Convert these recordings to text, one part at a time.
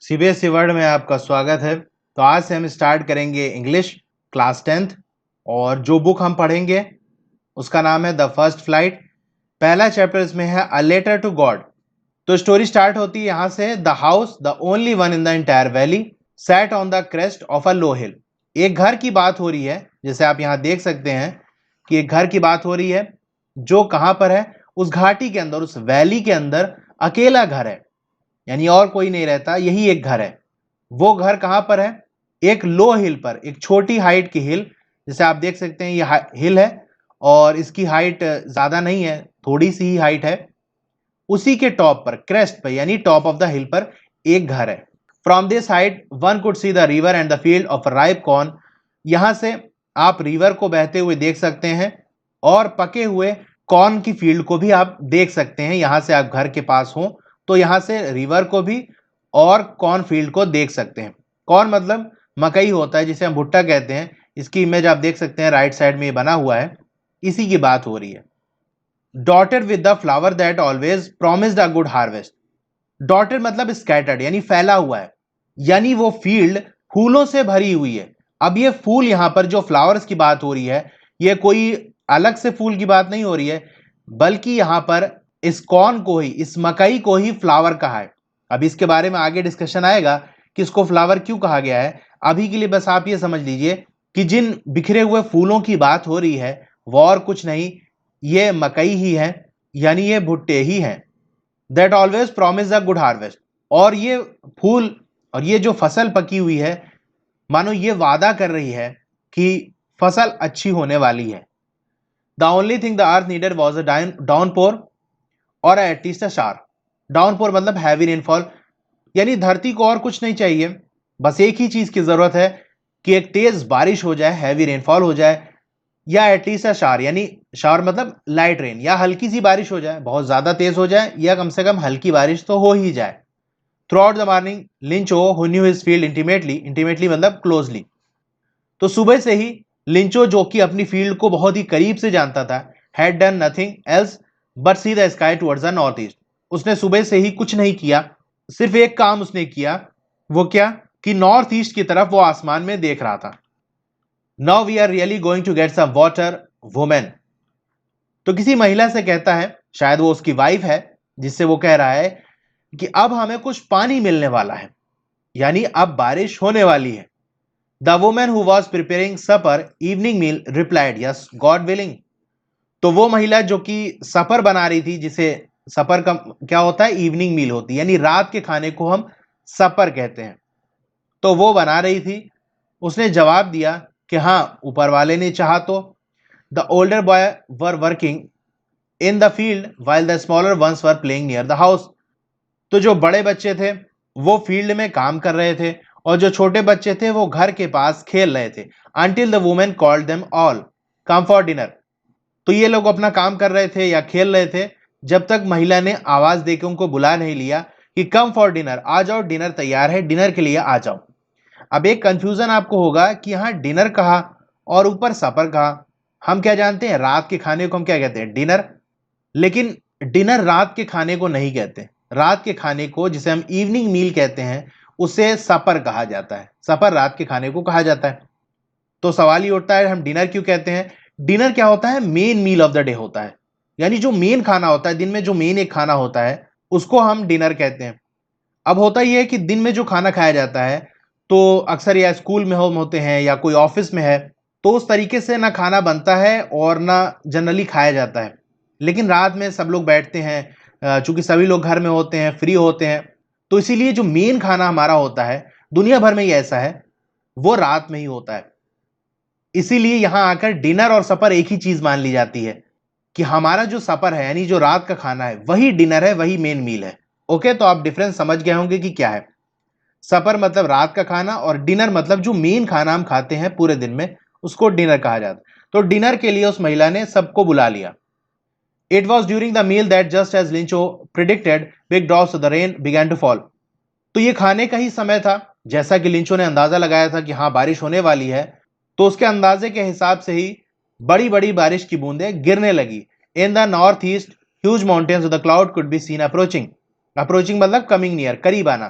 CBSE world में आपका स्वागत है। तो आज से हम स्टार्ट करेंगे इंग्लिश क्लास 10th और जो बुक हम पढ़ेंगे उसका नाम है द फर्स्ट फ्लाइट। पहला चैप्टर इसमें है अ लेटर टू गॉड। तो स्टोरी स्टार्ट होती है यहाँ से। The house the only one in the entire valley sat on the crest of a low hill. एक घर की बात हो रही है, जैसे आप यहाँ देख सकते हैं कि एक घर की बात हो रही है जो कहाँ पर है, उस घाटी के अंदर, उस वैली के अंदर अकेला घर है, यानी और कोई नहीं रहता, यही एक घर है। वो घर कहां पर है? एक लो हिल पर, एक छोटी हाइट की हिल। जैसे आप देख सकते हैं ये हिल है और इसकी हाइट ज्यादा नहीं है, थोड़ी सी ही हाइट है। उसी के टॉप पर, क्रेस्ट पर यानी टॉप ऑफ द हिल पर एक घर है। From this height one could see the river and the field of ripe corn. यहां से आप रिवर को बहते हुए देख सकते हैं और पके हुए कॉर्न की फील्ड को भी आप देख सकते हैं। यहां से आप घर के पास हो तो यहां से रिवर को भी और कॉर्न फील्ड को देख सकते हैं। कॉर्न मतलब मकई होता है, जिसे हम भुट्टा कहते हैं। इसकी इमेज आप देख सकते हैं, राइट साइड में ये बना हुआ है, इसी की बात हो रही है। Dotted with the flower that always promised a good harvest. Dotted मतलब स्कैटर्ड यानी फैला हुआ है, यानी वो फील्ड फूलों से भरी हुई है। अब ये फूल, यहां पर जो फ्लावर्स की बात हो रही है, ये कोई अलग से फूल की बात नहीं हो रही है, बल्कि यहां पर इस कॉर्न को ही, इस मकई को ही फ्लावर कहा है। अब इसके बारे में आगे डिस्कशन आएगा कि इसको फ्लावर क्यों कहा गया है। अभी के लिए बस आप ये समझ लीजिए कि जिन बिखरे हुए फूलों की बात हो रही है वो और कुछ नहीं, ये मकई ही है, यानी ये भुट्टे ही हैं। That always promise a good harvest. और ये फूल और ये जो फसल पकी हुई है, मानो ये वादा कर रही है कि फसल अच्छी होने वाली है। The only thing the earth needed was a downpour और एटलीस्ट अ शार। डाउनपोर मतलब हैवी रेनफॉल, यानी धरती को और कुछ नहीं चाहिए, बस एक ही चीज की जरूरत है कि एक तेज बारिश हो जाए, हैवी रेनफॉल हो जाए, या एटलीस्ट अ शार, यानी शार मतलब लाइट रेन, या हल्की सी बारिश हो जाए, बहुत ज्यादा तेज हो जाए या कम से कम हल्की बारिश तो हो ही जाए। Through out the morning लिंचो who knew his field intimately, intimately मतलब क्लोजली, तो सुबह से ही लिंचो, जो कि अपनी फील्ड को बहुत ही करीब से जानता था, had done nothing else but see the sky towards the north east. उसने सुबह से ही कुछ नहीं किया, सिर्फ एक काम उसने किया। वो क्या? कि नॉर्थ ईस्ट की तरफ वो आसमान में देख रहा था। Now we are really going to get some water women. तो किसी महिला से कहता है, शायद वो उसकी वाइफ है, जिससे वो कह रहा है कि अब हमें कुछ पानी मिलने वाला है, यानी अब बारिश होने वाली है। The women who was preparing supper evening meal replied yes god willing. तो वो महिला जो कि सपर बना रही थी, जिसे सपर का क्या होता है? इवनिंग मील होती है, यानी रात के खाने को हम सपर कहते हैं। तो वो बना रही थी, उसने जवाब दिया कि हाँ, ऊपर वाले ने चाहा तो। The older boy were working in the field while the smaller ones were playing near the house. तो जो बड़े बच्चे थे वो फील्ड में काम कर रहे थे और जो छोटे बच्चे थे वो घर के पास खेल रहे थे। Until the women called them all come for dinner. तो ये लोग अपना काम कर रहे थे या खेल रहे थे, जब तक महिला ने आवाज देकर उनको बुला नहीं लिया कि कम फॉर डिनर, आ जाओ, डिनर तैयार है, डिनर के लिए आ जाओ। अब एक कंफ्यूजन आपको होगा कि यहाँ डिनर कहा और ऊपर सपर कहा। हम क्या जानते हैं? रात के खाने को हम क्या कहते हैं? डिनर। लेकिन डिनर रात के खाने को नहीं कहते। रात के खाने को, जिसे हम इवनिंग मील कहते हैं, उसे सपर कहा जाता है। सपर रात के खाने को कहा जाता है। तो सवाल ये उठता है, हम डिनर क्यों कहते हैं? डिनर क्या होता है? Main meal of the day होता है, यानी जो मेन खाना होता है दिन में, जो मेन एक खाना होता है, उसको हम डिनर कहते हैं। अब होता यह है कि दिन में जो खाना खाया जाता है, तो अक्सर या स्कूल में हम होते हैं या कोई ऑफिस में है, तो उस तरीके से ना खाना बनता है और ना जनरली खाया जाता है। लेकिन रात में सब लोग बैठते हैं, चूंकि सभी लोग घर में होते हैं, फ्री होते हैं, तो इसीलिए जो मेन खाना हमारा होता है, दुनिया भर में ही ऐसा है, वो रात में ही होता है। इसीलिए यहां आकर डिनर और सपर एक ही चीज मान ली जाती है कि हमारा जो सपर है, यानी जो रात का खाना है, वही डिनर है, वही मेन मील है। ओके, तो आप डिफरेंस समझ गए होंगे कि क्या है। सपर मतलब रात का खाना और डिनर मतलब जो मेन खाना हम खाते हैं पूरे दिन में, उसको डिनर कहा जाता है। तो डिनर के लिए उस महिला ने सबको बुला लिया। It was during the meal that just as Lencho predicted big drops of the rain began to fall. तो ये खाने का ही समय था, जैसा कि लिंचो ने अंदाजा लगाया था कि हाँ, बारिश होने वाली है। तो उसके अंदाजे के हिसाब से ही बड़ी बड़ी बारिश की बूंदें गिरने लगी। In the north east huge mountains of the cloud could be seen approaching. Approaching मतलब कमिंग नियर, करीब आना।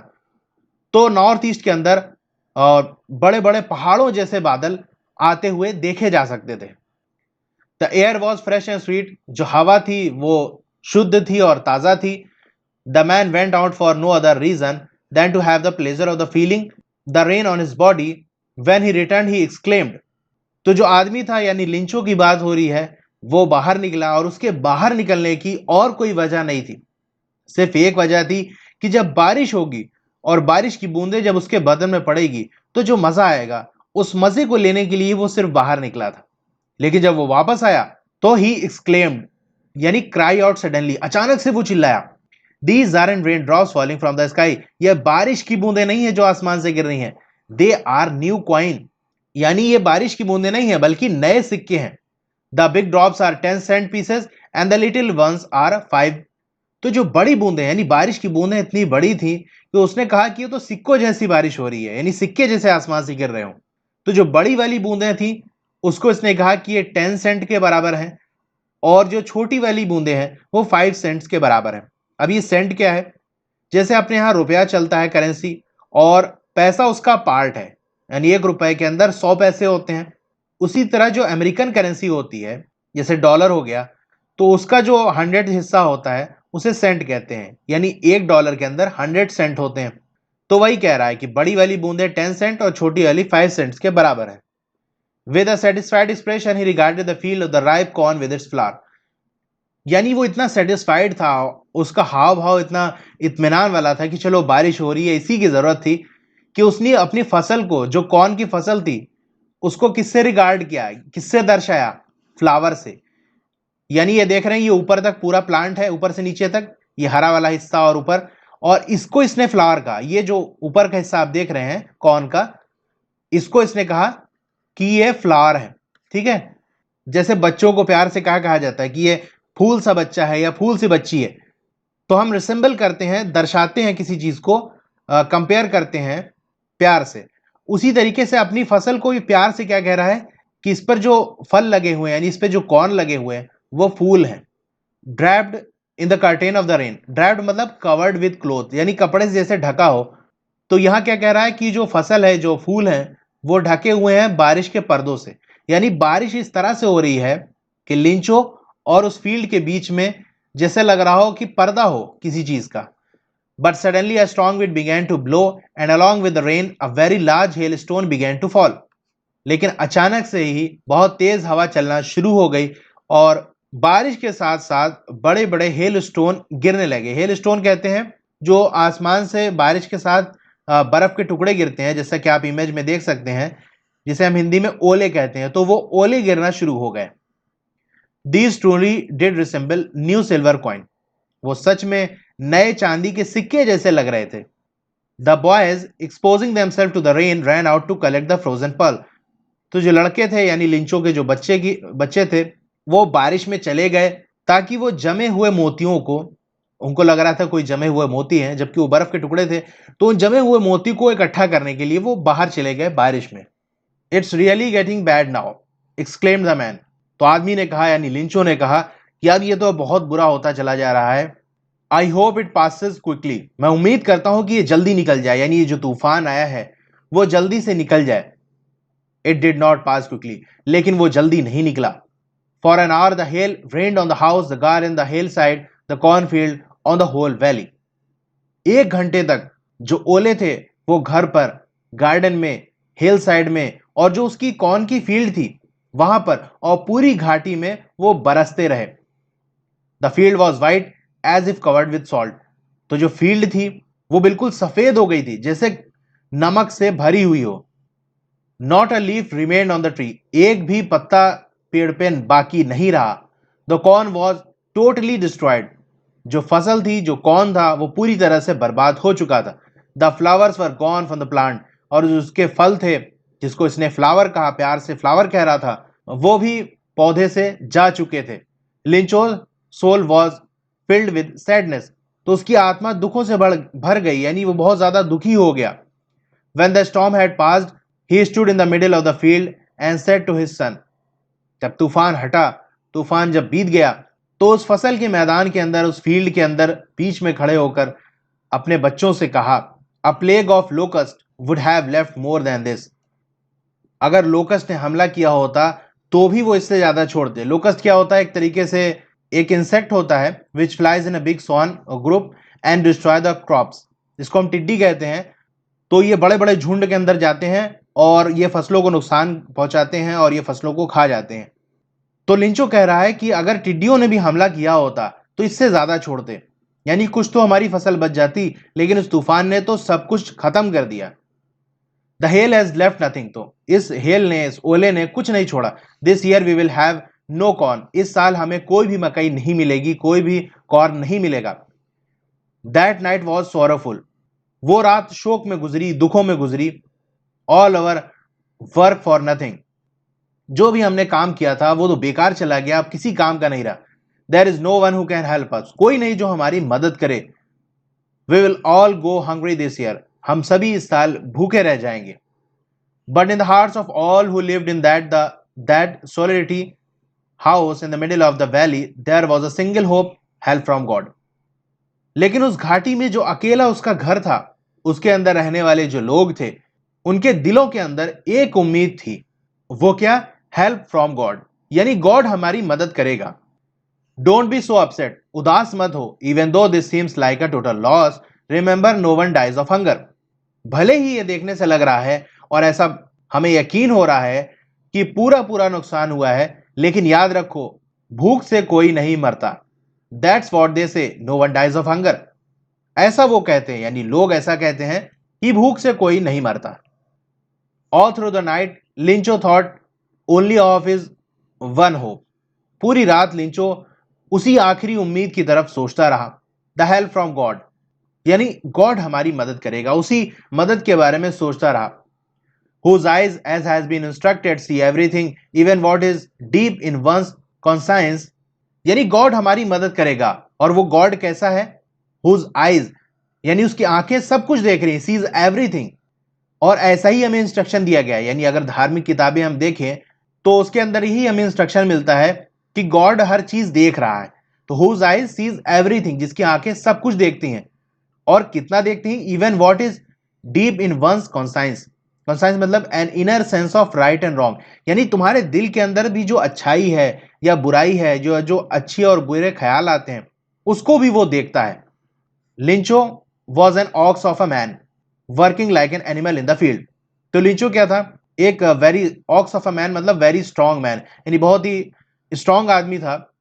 तो नॉर्थ ईस्ट के अंदर बड़े बड़े पहाड़ों जैसे बादल आते हुए देखे जा सकते थे। The air was fresh and sweet, जो हवा थी वो शुद्ध थी और ताजा थी। The man went out for no other reason than to have the pleasure of the feeling the rain on his body. When he return he exclaimed. तो जो आदमी था, यानी लिंचो की बात हो रही है, वो बाहर निकला और उसके बाहर निकलने की और कोई वजह नहीं थी। सिर्फ एक वजह थी कि जब बारिश होगी और बारिश की बूंदें जब उसके बदन में पड़ेगी तो जो मजा आएगा, उस मजे को लेने के लिए वो सिर्फ बाहर निकला था। लेकिन जब वो वापस आया तो ही एक्सक्लेम्ड, यानी क्राई आउट सडनली, अचानक से वो चिल्लाया, these aren't rain drops falling from the sky. यह बारिश की बूंदें नहीं है जो आसमान से गिर रही हैं, दे आर न्यू कॉइन, यानी ये बारिश की बूंदें नहीं है बल्कि नए सिक्के हैं। The big drops are 10 cent pieces and the little ones are 5। तो जो बड़ी बूंदें, यानी बारिश की बूंदें इतनी बड़ी थी कि उसने कहा कि ये तो सिक्कों जैसी बारिश हो रही है, यानी सिक्के जैसे आसमान से गिर रहे हो। तो जो बड़ी वाली बूंदें थी उसको इसने कहा कि ये 10 सेंट के बराबर है, और जो छोटी वाली बूंदें हैं वो 5 सेंट्स के बराबर है। अब ये सेंट क्या है? जैसे अपने यहाँ रुपया चलता है, करेंसी, और पैसा उसका पार्ट है, यानी एक रुपए के अंदर 100 पैसे होते हैं। उसी तरह जो अमेरिकन करेंसी होती है, जैसे डॉलर हो गया, तो उसका जो 100 हिस्सा होता है उसे सेंट कहते हैं, यानी एक डॉलर के अंदर 100 सेंट होते हैं। तो वही कह रहा है कि बड़ी वाली बूंदें 10 सेंट और छोटी वाली 5 सेंट्स के बराबर है। With a satisfied expression he regarded the field of the ripe corn with its flower. यानी वो इतना सेटिस्फाइड था, उसका हाव भाव इतना इत्मीनान वाला था कि चलो बारिश हो रही है, इसी की जरूरत थी, कि उसने अपनी फसल को, जो कॉर्न की फसल थी, उसको किससे रिगार्ड किया, किससे दर्शाया? फ्लावर से। यानी ये देख रहे हैं, ये ऊपर तक पूरा प्लांट है, ऊपर से नीचे तक ये हरा वाला हिस्सा और ऊपर, और इसको इसने फ्लावर कहा। ये जो ऊपर का हिस्सा आप देख रहे हैं कॉर्न का, इसको इसने कहा कि ये फ्लावर है। ठीक है, जैसे बच्चों को प्यार से कहा जाता है कि ये फूल सा बच्चा है या फूल सी बच्ची है, तो हम रिसेंबल करते हैं, दर्शाते हैं किसी चीज को, कंपेयर करते हैं प्यार से। उसी तरीके से अपनी फसल को भी प्यार से क्या कह रहा है कि इस पर जो फल लगे हुए हैं, यानी इस पर जो कॉर्न लगे हुए हैं, वो फूल हैं। Draped in the curtain of the rain. Draped मतलब कवर्ड विद क्लोथ, यानी कपड़े से जैसे ढका हो। तो यहां क्या कह रहा है कि जो फसल है, जो फूल हैं, वो ढके हुए हैं बारिश के पर्दों से। यानी बारिश इस तरह से हो रही है कि लिंचो और उस फील्ड के बीच में जैसे लग रहा हो कि पर्दा हो किसी चीज का। But suddenly a strong wind began to blow and along with the rain a very large hail stone began to fall. लेकिन अचानक से ही बहुत तेज हवा चलना शुरू हो गई और बारिश के साथ साथ बड़े बड़े हेल स्टोन गिरने लगे। हेल स्टोन कहते हैं जो आसमान से बारिश के साथ बर्फ के टुकड़े गिरते हैं, जैसा कि आप इमेज में देख सकते हैं, जिसे हम हिंदी में ओले कहते हैं। तो वो ओले गिरना शुरू हो गए। These truly did resemble new silver coin. वो सच में नए चांदी के सिक्के जैसे लग रहे थे। The boys exposing themselves to the rain ran out to collect the frozen pearl. तो जो लड़के थे, यानी लिंचो के जो बच्चे थे, वो बारिश में चले गए ताकि वो जमे हुए मोतियों को, उनको लग रहा था कोई जमे हुए मोती हैं, जबकि वो बर्फ के टुकड़े थे, तो उन जमे हुए मोती को इकट्ठा करने के लिए वो बाहर चले गए बारिश में। It's really getting bad now, exclaimed the man. तो आदमी ने कहा, यानी लिंचो ने कहा कि अब ये तो बहुत बुरा होता चला जा रहा है। I hope it passes quickly. मैं उम्मीद करता हूं कि ये जल्दी निकल जाए, यानी ये जो तूफान आया है वो जल्दी से निकल जाए। It did not pass quickly, लेकिन वो जल्दी नहीं निकला। For an hour the hail rained on the house, the garden, the hill side, the cornfield, on the whole valley. 1 घंटे तक जो ओले थे वो घर पर, गार्डन में, हिल साइड में, और जो उसकी कॉर्न की फील्ड थी वहां पर, और पूरी घाटी में वो बरसते रहे। The field was white as if covered with salt. तो जो फील्ड थी वो बिल्कुल सफेद हो गई थी, जैसे नमक से भरी हुई हो। Not a leaf remained on the tree. एक भी पत्ता पेड़ पे बाकी नहीं रहा। The corn was totally destroyed. जो फसल थी, जो कॉर्न था, वो पूरी तरह से बर्बाद हो चुका था। The flowers were gone from the plant. और जो उसके फल थे, जिसको इसने फ्लावर कहा, प्यार से फ्लावर कह रहा था, वो भी पौधे से जा चुके थे। Lencho soul was filled with sadness. तो उसकी आत्मा दुखों से भर गई, यानी वो बहुत ज्यादा दुखी हो गया। When the storm had passed, he stood in the middle of the field and said to his son. जब तूफान हटा, तूफान जब बीत गया, तो उस फसल के मैदान के अंदर, उस फील्ड के अंदर बीच में खड़े होकर अपने बच्चों से कहा, अ plague of locust would have left more than this. अगर लोकस्ट ने हमला किया होता तो भी वो इससे ज्यादा छोड़ते। लोकस्ट क्या होता है? एक तरीके से एक इंसेक्ट होता है which flies in a big swarm group and destroy the crops, जिसको हम टिड्डी कहते हैं। तो ये बड़े बड़े झुंड के अंदर जाते हैं और ये फसलों को नुकसान पहुंचाते हैं और ये फसलों को खा जाते हैं। तो लिंचो कह रहा है कि अगर टिड्डियों ने भी हमला किया होता तो इससे ज्यादा छोड़ते, यानी कुछ तो हमारी फसल बच जाती, लेकिन इस तूफान ने तो सब कुछ खत्म कर दिया। The hell has left nothing, तो इस हेल ने, इस ओले ने कुछ नहीं छोड़ा। This year we will have no corn, इस साल हमें कोई भी मकई नहीं मिलेगी, कोई भी कॉर्न नहीं मिलेगा। दैट नाइट वॉज सोरफुल, वो रात शोक में गुजरी, दुखों में गुजरी। All our work for nothing, जो भी हमने काम किया था वो तो बेकार चला गया, अब किसी काम का नहीं रहा। There is no one who can help us, कोई नहीं जो हमारी मदद करे। We will all go hungry this year, हम सभी इस साल भूखे रह जाएंगे। But in the hearts of all who lived in that solitary house in the middle of the valley there was a single hope, help from God. लेकिन उस घाटी में जो अकेला उसका घर था, उसके अंदर रहने वाले जो लोग थे, उनके दिलों के अंदर एक उम्मीद थी। वो क्या? हेल्प फ्रॉम गॉड, यानी गॉड हमारी मदद करेगा। डोंट बी सो अपसेट, उदास मत हो। Even though this seems like a total loss, remember no one dies of hunger. भले ही ये देखने से लग रहा है और ऐसा हमें यकीन हो रहा है कि पूरा पूरा नुकसान हुआ है, लेकिन याद रखो भूख से कोई नहीं मरता। That's what they say, no one dies of hunger. ऐसा वो कहते हैं, यानी लोग ऐसा कहते हैं कि भूख से कोई नहीं मरता। All through the night लिंचो thought only of his one hope, पूरी रात लिंचो उसी आखिरी उम्मीद की तरफ सोचता रहा। द हेल्प फ्रॉम गॉड, यानी गॉड हमारी मदद करेगा, उसी मदद के बारे में सोचता रहा। Whose eyes, as has been instructed, see everything, even what is deep in one's conscience, यानी गॉड हमारी मदद करेगा। और वो गॉड कैसा है? Whose eyes, यानी उसकी आंखें सब कुछ देख रही हैं, sees everything। और ऐसा ही हमें इंस्ट्रक्शन दिया गया है, यानी अगर धार्मिक किताबें हम देखें तो उसके अंदर ही हमें इंस्ट्रक्शन मिलता है कि गॉड हर चीज देख रहा है। तो whose eyes sees everything, जिसकी आंखें सब कुछ देखती हैं। और कितना देखती हैं? Even what is deep in one's conscience, conscience मतलब an inner sense of right and wrong, यानी तुम्हारे दिल के अंदर भी जो अच्छाई है या बुराई है, जो जो अच्छी और बुरे ख्याल आते हैं, उसको भी वो देखता है। लिंचो was an ox of a man working like an animal in the field. तो लिंचो क्या था? एक very ox of a man मतलब वेरी स्ट्रॉन्ग मैन, यानी बहुत ही स्ट्रॉन्ग आदमी था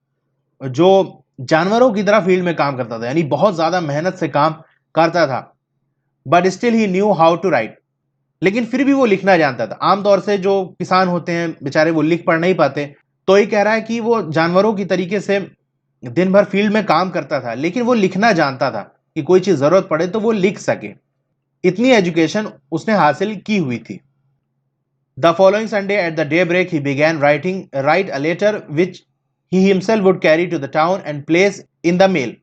जो जानवरों की तरह फील्ड में काम करता था, यानी बहुत ज्यादा मेहनत से काम करता था। But still he knew how to write, लेकिन फिर भी वो लिखना जानता था। आमतौर से जो किसान होते हैं बेचारे वो लिख पढ़ नहीं पाते, तो ये कह रहा है कि वो जानवरों की तरीके से दिन भर फील्ड में काम करता था, लेकिन वो लिखना जानता था कि कोई चीज जरूरत पड़े तो वो लिख सके। इतनी एजुकेशन उसने हासिल की हुई थी। The following Sunday at the day break he began write a letter which he himself would carry to the town and place in the mail.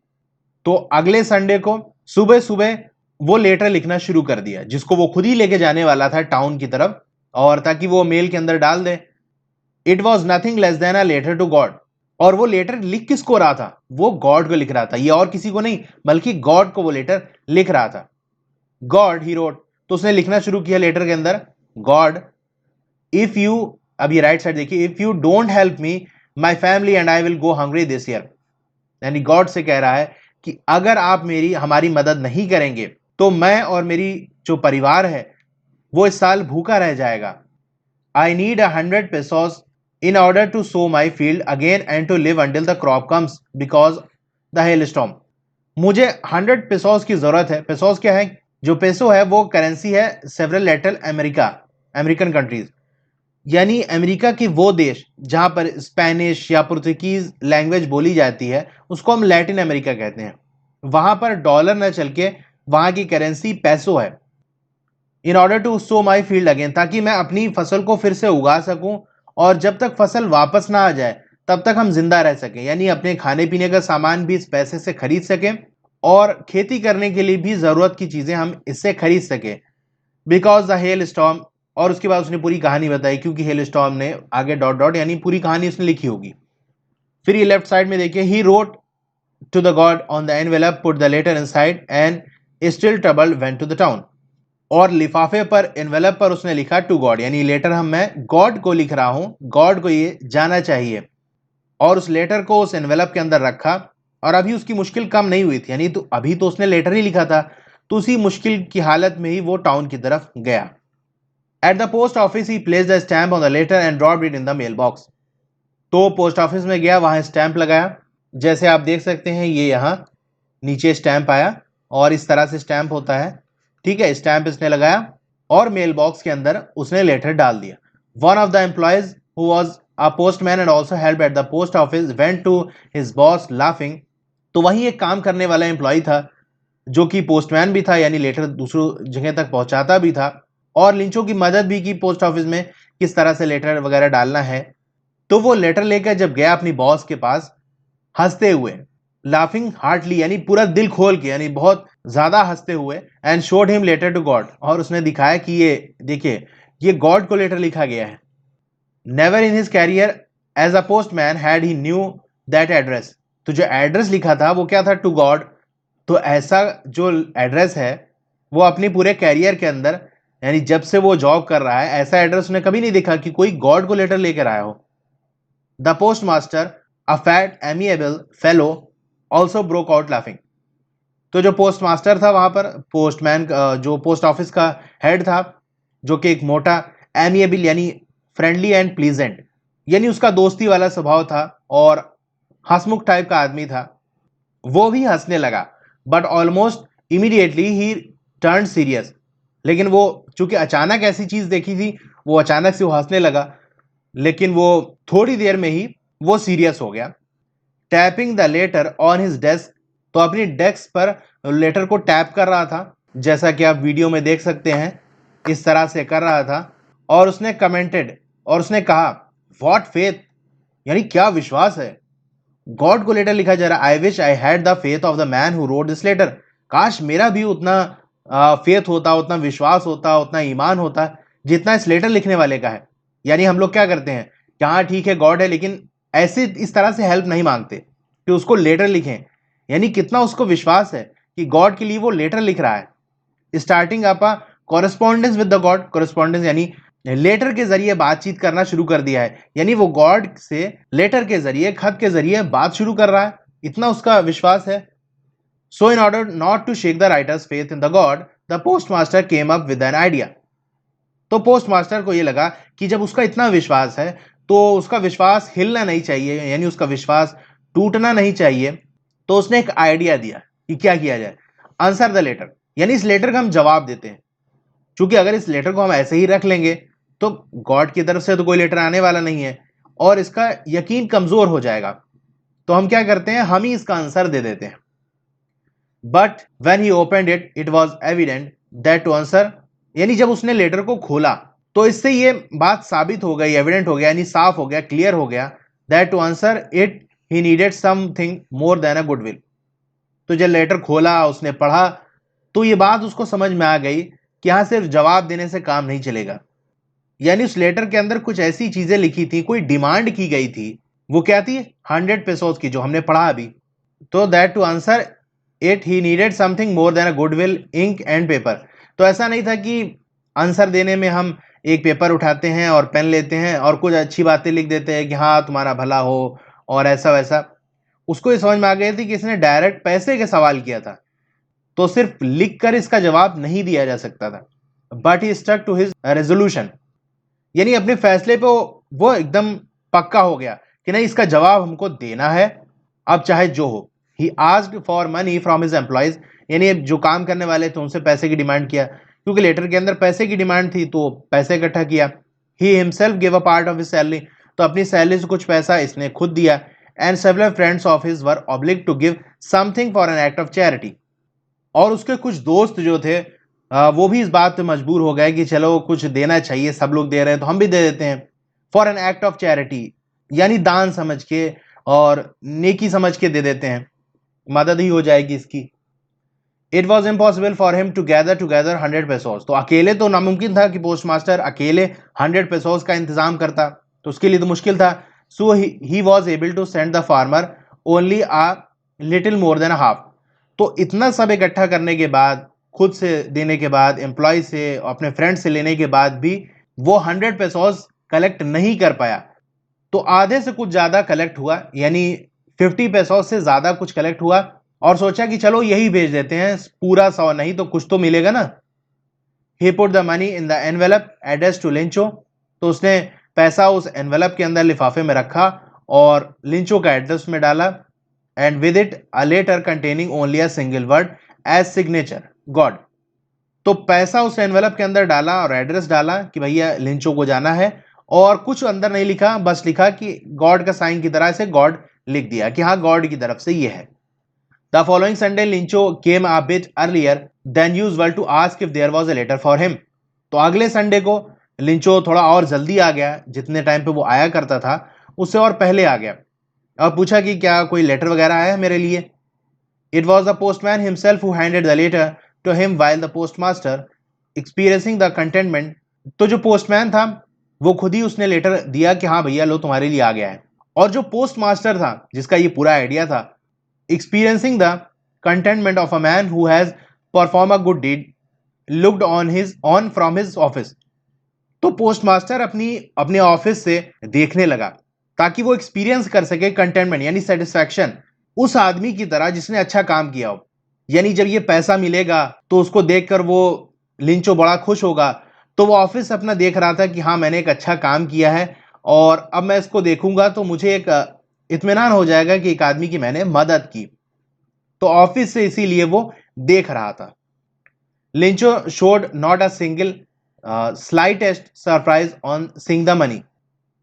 तो अगले संडे को सुबह सुबह वो लेटर लिखना शुरू कर दिया, जिसको वो खुद ही लेके जाने वाला था टाउन की तरफ, और ताकि वो मेल के अंदर डाल दे। It was nothing less than a letter to God, और वो लेटर लिख किसको रहा था? वो गॉड को लिख रहा था, ये और किसी को नहीं बल्कि गॉड को वो लेटर लिख रहा था। गॉड ही रोट, तो उसने लिखना शुरू किया लेटर के अंदर, गॉड इफ यू, अब ये राइट साइड देखिए, if you don't help me my family and I will go hungry this year. यानी गॉड से कह रहा है कि अगर आप हमारी मदद नहीं करेंगे तो मैं और मेरी जो परिवार है वो इस साल भूखा रह जाएगा। I need 100 pesos in order to sow my field again and to live until the crop comes because the hail storm. मुझे 100 pesos की जरूरत है। पेसोस क्या है? जो पेसो है वो करेंसी है सेवरल लैटिन अमेरिकन कंट्रीज, यानी अमेरिका के वो देश जहां पर स्पेनिश या पुर्तगीज लैंग्वेज बोली जाती है उसको हम लैटिन अमेरिका कहते हैं। वहां पर डॉलर न चल के वहां की करेंसी पैसो है। In order to sow my field again, ताकि मैं अपनी फसल को फिर से उगा सकूं और जब तक फसल वापस ना आ जाए तब तक हम जिंदा रह सकें, यानी अपने खाने पीने का सामान भी इस पैसे से खरीद सकें और खेती करने के लिए भी जरूरत की चीजें हम इससे खरीद सकें। बिकॉज द हेल स्टॉर्म, और उसके बाद उसने पूरी कहानी बताई, क्योंकि हेल स्टॉर्म ने आगे डॉट डॉट यानी पूरी कहानी उसने लिखी होगी। फिर ये लेफ्ट साइड में देखिए, he wrote to the God on the envelope, put the letter inside and still troubled went to the town. और लिफाफे पर, एनवेलप पर उसने लिखा टू गॉड, यानी लेटर मैं गॉड को लिख रहा हूं, गॉड को ये जाना चाहिए। और उस लेटर को उस एनवेलप के अंदर रखा। और अभी उसकी मुश्किल कम नहीं हुई थी, यानी तो अभी तो उसने लेटर ही लिखा था, तो उसी मुश्किल की हालत में ही वो टाउन की तरफ गया। At the post office he placed the stamp on the letter and dropped it in the mail box. तो पोस्ट ऑफिस में गया, वहां स्टैंप लगाया, जैसे आप देख सकते हैं ये यहाँ नीचे स्टैंप आया और इस तरह से स्टैंप होता है, ठीक है। स्टैंप इसने लगाया और मेल बॉक्स के अंदर उसने लेटर डाल दिया। One of the employees who was a postman and also help at the post office went to his boss laughing. तो वहीं एक काम करने वाला एम्प्लॉय था जो कि पोस्टमैन भी था, यानी लेटर दूसरी जगह तक पहुंचाता भी था और लिंचो की मदद भी की पोस्ट ऑफिस में किस तरह से लेटर वगैरह डालना है। तो वो लेटर लेकर जब गया अपनी बॉस के पास हंसते हुए, लाफिंग हार्टली, यानी पूरा दिल खोल के, यानी बहुत ज्यादा हंसते हुए, and showed him letter to God, और उसने दिखाया कि ये देखिए ये गॉड को लेटर लिखा गया है। Never in his career as a postman had he knew that address. तो जो एड्रेस लिखा था वो क्या था, टू गॉड। तो ऐसा जो एड्रेस है वो अपनी पूरे कैरियर के अंदर, यानी जब से वो जॉब कर रहा है, ऐसा एड्रेस उसने कभी नहीं देखा कि कोई गॉड को लेटर लेकर आया हो। The post master, a fat amiable fellow, also broke out laughing. तो जो पोस्ट मास्टर था वहां पर, पोस्टमैन, जो पोस्ट ऑफिस का हेड था, जो कि एक मोटा, एमिएबल यानी फ्रेंडली एंड प्लीजेंट, यानी उसका दोस्ती वाला स्वभाव था और हंसमुख टाइप का आदमी था, वो भी हंसने लगा। But almost immediately he turn serious. लेकिन वो चूंकि अचानक ऐसी चीज देखी थी, वो अचानक से वो हंसने लगा, लेकिन वो थोड़ी देर में ही वो सीरियस हो गया। Tapping the later on his desk, तो अपनी डेस्क पर लेटर को टैप कर रहा था, जैसा कि आप वीडियो में देख सकते हैं, इस तरह से कर रहा था। और उसने कमेंटेड, और उसने कहा, व्हाट फेथ, यानी क्या विश्वास है, गॉड को लेटर लिखा जा रहा। I wish I had the faith of the man who wrote this letter. काश मेरा भी उतना फेथ होता, उतना विश्वास होता, उतना ईमान होता जितना इस लेटर लिखने वाले का है। यानी हम लोग क्या करते हैं कि हाँ ठीक है गॉड है, लेकिन ऐसे इस तरह से हेल्प नहीं मांगते कि उसको लेटर लिखें। यानी कितना उसको विश्वास है कि गॉड के लिए वो लेटर लिख रहा है। Starting up correspondence with the God, correspondence यानी लेटर के जरिए बातचीत करना शुरू कर दिया है, यानी वो गॉड से लेटर के जरिए, खत के जरिए बात शुरू कर रहा है, इतना उसका विश्वास है। So in order not to shake the writer's faith in the God, the post master came up with an idea. तो पोस्ट मास्टर को यह लगा कि जब उसका इतना विश्वास है तो उसका विश्वास हिलना नहीं चाहिए, यानी उसका विश्वास टूटना नहीं चाहिए। तो उसने एक आइडिया दिया कि क्या किया जाए। आंसर द लेटर, यानी इस लेटर का हम जवाब देते हैं। क्योंकि अगर इस लेटर को हम ऐसे ही रख लेंगे तो गॉड की तरफ से तो कोई लेटर आने वाला नहीं है और इसका यकीन कमजोर हो जाएगा। तो हम क्या करते हैं, हम ही इसका आंसर दे देते हैं। But when he opened it, it was evident that to answer, यानी जब उसने लेटर को खोला तो इससे ये बात साबित हो गई, एविडेंट हो गया, यानी साफ हो गया, क्लियर हो गया, that to answer it he needed something more than a goodwill. तो जब लेटर खोला, उसने पढ़ा, तो ये बात उसको समझ में आ गई कि यहां सिर्फ जवाब देने से काम नहीं चलेगा। यानी उस लेटर के अंदर कुछ ऐसी चीजें लिखी थी, कोई डिमांड की गई थी। वो क्या थी, 100 पेसोस की, जो हमने पढ़ा अभी। तो that to answer it he needed something more than a goodwill, ink and paper. तो ऐसा नहीं था कि आंसर देने में हम एक पेपर उठाते हैं और पेन लेते हैं और कुछ अच्छी बातें लिख देते हैं कि हाँ तुम्हारा भला हो और ऐसा वैसा। उसको ये समझ में आ गई थी कि इसने डायरेक्ट पैसे के सवाल किया था, तो सिर्फ लिख कर इसका जवाब नहीं दिया जा सकता था। But he stuck to his resolution, यानी अपने फैसले पे वो एकदम पक्का हो गया कि नहीं, इसका जवाब हमको देना है, अब चाहे जो हो। He asked for money from his employees, यानी जो काम करने वाले थे उनसे पैसे की डिमांड किया, क्योंकि लेटर के अंदर पैसे की डिमांड थी, तो पैसे इकट्ठा किया। He himself give a part of his salary, तो अपनी सैलरी से कुछ पैसा इसने खुद दिया। And several friends of his were oblige to give something for an act of charity, और उसके कुछ दोस्त जो थे वो भी इस बात पे मजबूर हो गए कि चलो कुछ देना चाहिए, सब लोग दे रहे हैं तो हम भी दे देते हैं। For an act of charity, यानी दान समझ के और नेकी समझ के दे देते हैं, मदद ही हो जाएगी इसकी। It was impossible for him to gather 100 pesos, तो अकेले तो नामुमकिन था कि पोस्ट मास्टर अकेले 100 पेसोस का इंतजाम करता, तो उसके लिए तो मुश्किल था। So he was able to send the farmer only a little more than half. तो इतना सब इकट्ठा करने के बाद खुद से देने के बाद, एम्प्लॉय से, अपने फ्रेंड से लेने के बाद भी वो 100 पेसोस कलेक्ट नहीं कर पाया। तो आधे से कुछ ज्यादा कलेक्ट हुआ, यानी 50 पेसोस से ज्यादा कुछ कलेक्ट हुआ, और सोचा कि चलो यही भेज देते हैं, पूरा 100 नहीं तो कुछ तो मिलेगा ना। He put the money in the envelope addressed to लिंचो। तो उसने पैसा उस एनवेलप के अंदर लिफाफे में रखा और लिंचो का एड्रेस में डाला। And with it a letter containing only a single word as signature God. तो पैसा उस एनवेलप के अंदर डाला और एड्रेस डाला कि भैया लिंचो को जाना है, और कुछ अंदर नहीं लिखा, बस लिखा कि गॉड का साइन की तरह से गॉड लिख दिया कि हाँ गॉड की तरफ से ये है। The following Sunday Lencho came a bit earlier than usual to ask if there was a letter for him. तो अगले संडे को लिंचो थोड़ा और जल्दी आ गया, जितने टाइम पे वो आया करता था उससे और पहले आ गया, और पूछा कि क्या कोई लेटर वगैरह आया है मेरे लिए। It was the postman himself who handed the letter to him while the postmaster experiencing the contentment. तो जो पोस्टमैन था वो खुद ही उसने लेटर दिया कि हाँ भैया लो तुम्हारे लिए आ गया है। और जो पोस्ट मास्टर था जिसका ये पूरा आइडिया था, experiencing the contentment of a man who has performed a good deed looked on from his office। तो पोस्ट मास्टर अपने ऑफिस से देखने लगा ताकि वो एक्सपीरियंस कर सके कंटेनमेंट यानी सेटिस्फैक्शन उस आदमी की तरह जिसने अच्छा काम किया हो। यानी जब ये पैसा मिलेगा तो उसको देखकर वो लिंचो बड़ा खुश होगा। तो वो ऑफिस से अपना देख रहा था कि हाँ मैंने एक अच्छा काम किया है, और अब मैं इसको देखूंगा तो मुझे एक इत्मीनान हो जाएगा कि एक आदमी की मैंने मदद की। तो ऑफिस से इसीलिए वो देख रहा था। लिंचो showed not a single slightest surprise on seeing the money.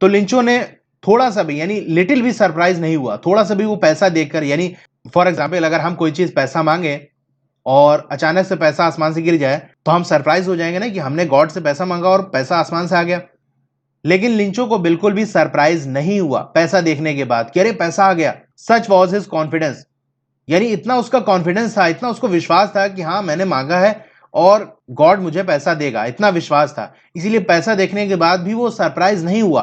तो लिंचो ने थोड़ा सा भी यानी लिटिल भी सरप्राइज नहीं हुआ, थोड़ा सा भी वो पैसा देखकर। यानी फॉर एग्जाम्पल अगर हम कोई चीज पैसा मांगे और अचानक से पैसा आसमान से गिर जाए तो हम सरप्राइज हो जाएंगे ना कि हमने गॉड से पैसा मांगा और पैसा आसमान से आ गया। लेकिन लिंचो को बिल्कुल भी सरप्राइज नहीं हुआ पैसा देखने के बाद कि अरे पैसा आ गया। सच वॉज हिज कॉन्फिडेंस, यानी इतना उसका कॉन्फिडेंस था, इतना उसको विश्वास था कि हाँ मैंने मांगा है और गॉड मुझे पैसा देगा, इतना विश्वास था, इसीलिए पैसा देखने के बाद भी वो सरप्राइज नहीं हुआ।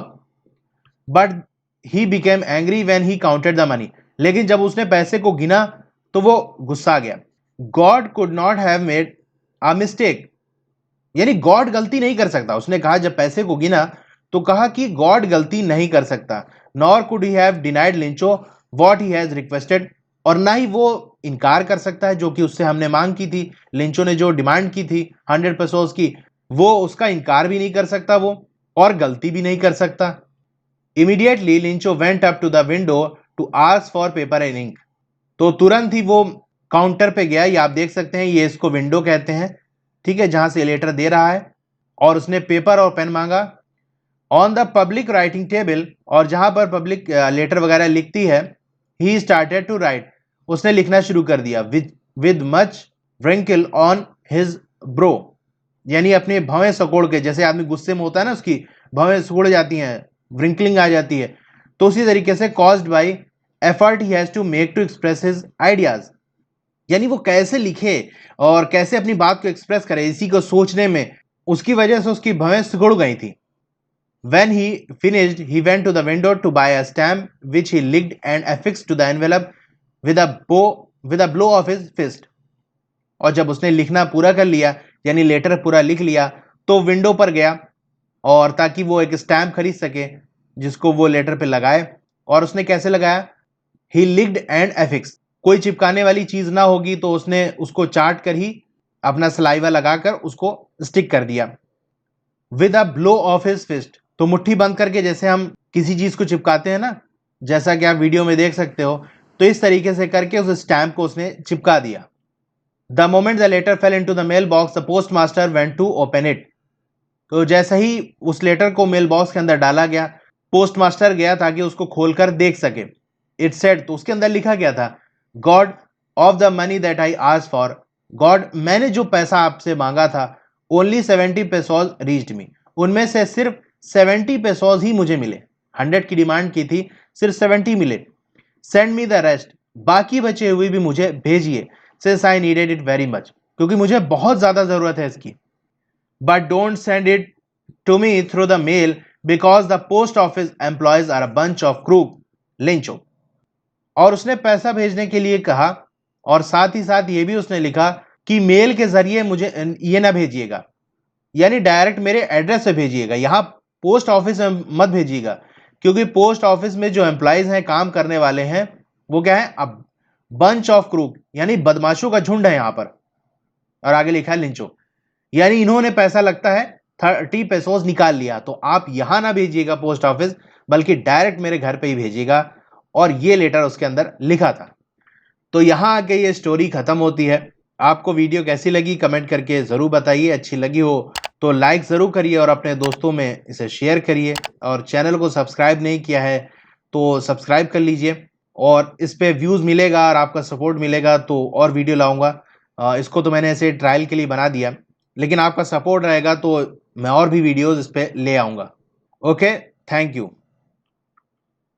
But he became angry when he counted the money. लेकिन जब उसने पैसे को गिना तो वो गुस्सा गया। God could not have made a mistake, यानी गॉड गलती नहीं कर सकता। उसने कहा जब पैसे को गिना तो कहा कि गॉड गलती नहीं कर सकता। Nor could he have denied लिंचो what he has requested, और ना ही वो इनकार कर सकता है जो कि उससे हमने मांग की थी। लिंचो ने जो डिमांड की थी 100 पेसोस की, वो उसका इनकार भी नहीं कर सकता वो, और गलती भी नहीं कर सकता। Immediately Lencho went up to the window to ask for paper and ink. तो तुरंत ही वो काउंटर पे गया, ये आप देख सकते हैं, ये इसको विंडो कहते हैं, ठीक है, जहां से लेटर दे रहा है, और उसने पेपर और पेन मांगा। On the public writing table, और जहां पर पब्लिक लेटर वगैरह लिखती है, ही स्टार्टेड टू राइट, उसने लिखना शुरू कर दिया। With much wrinkle on his bro, यानी अपने भवें सकोड़ के, जैसे आदमी गुस्से में होता है ना उसकी भवें सिकुड़ जाती हैं, व्रिंकलिंग आ जाती है, तो उसी तरीके से caused by effort he has to make to express his ideas. यानी वो कैसे लिखे और कैसे अपनी बात को एक्सप्रेस करे, इसी को सोचने में उसकी वजह से उसकी भवें सिकुड़ गई थी। When he finished, he went to the window to buy a stamp, which he licked and affixed to the envelope with a blow of his fist। और जब उसने लिखना पूरा कर लिया, यानी लेटर पूरा लिख लिया, तो विंडो पर गया और ताकि वो एक स्टैम्प खरीद सके जिसको वो लेटर पे लगाए। और उसने कैसे लगाया? ही लिक्ड एंड एफिक्स, कोई चिपकाने वाली चीज ना होगी तो उसने उसको चाट कर ही अपना सलाइवा लगाकर उसको स्टिक कर दिया। With a blow of his fist, तो मुट्ठी बंद करके जैसे हम किसी चीज को चिपकाते हैं ना, जैसा कि आप वीडियो में देख सकते हो, तो इस तरीके से करके उस स्टैम्प को उसने चिपका दिया। The moment the letter fell into the mail box the post master went to open it. तो जैसे ही उस लेटर को मेल बॉक्स के अंदर डाला गया, पोस्ट मास्टर गया ताकि उसको खोलकर देख सके। इट सेड, तो उसके अंदर लिखा गया था, God of the money that I asked for, God मैंने जो पैसा आपसे मांगा था, ओनली 70 पेसोस रीच्ड मी, उनमें से सिर्फ 70 पेसोस ही मुझे मिले। 100 की डिमांड की थी, सिर्फ 70 मिले। सेंड मी द रेस्ट, बाकी बचे हुए भी मुझे भेजिए, since I needed it very much, क्योंकि मुझे बहुत ज्यादा जरूरत है इसकी। But don't send it to me through the mail because the post office employees are a bunch of crook Lencho. और उसने पैसा भेजने के लिए कहा, और साथ ही साथ ये भी उसने लिखा कि मेल के जरिए मुझे ये ना भेजिएगा, यानी डायरेक्ट मेरे एड्रेस पे भेजिएगा, यहाँ पोस्ट ऑफिस में मत भेजिएगा, क्योंकि पोस्ट ऑफिस में जो एम्प्लॉयज हैं, काम करने वाले हैं, वो क्या है, अब बंच ऑफ क्रूक यानी बदमाशों का झुंड है यहाँ पर। और आगे लिखा है लिंचो, यानी इन्होंने पैसा लगता है 30 पेसोस निकाल लिया। तो आप यहां ना भेजिएगा पोस्ट ऑफिस, बल्कि डायरेक्ट मेरे घर पे ही भेजिएगा। और ये लेटर उसके अंदर लिखा था। तो यहां आके ये स्टोरी खत्म होती है। आपको वीडियो कैसी लगी कमेंट करके जरूर बताइए। अच्छी लगी हो तो लाइक जरूर करिए और अपने दोस्तों में इसे शेयर करिए। और चैनल को सब्सक्राइब नहीं किया है तो सब्सक्राइब कर लीजिए। और इस पे व्यूज मिलेगा और आपका सपोर्ट मिलेगा तो और वीडियो लाऊंगा। इसको तो मैंने ऐसे ट्रायल के लिए बना दिया, लेकिन आपका सपोर्ट रहेगा तो मैं और भी वीडियोस इस पे ले आऊंगा। Okay, thank you.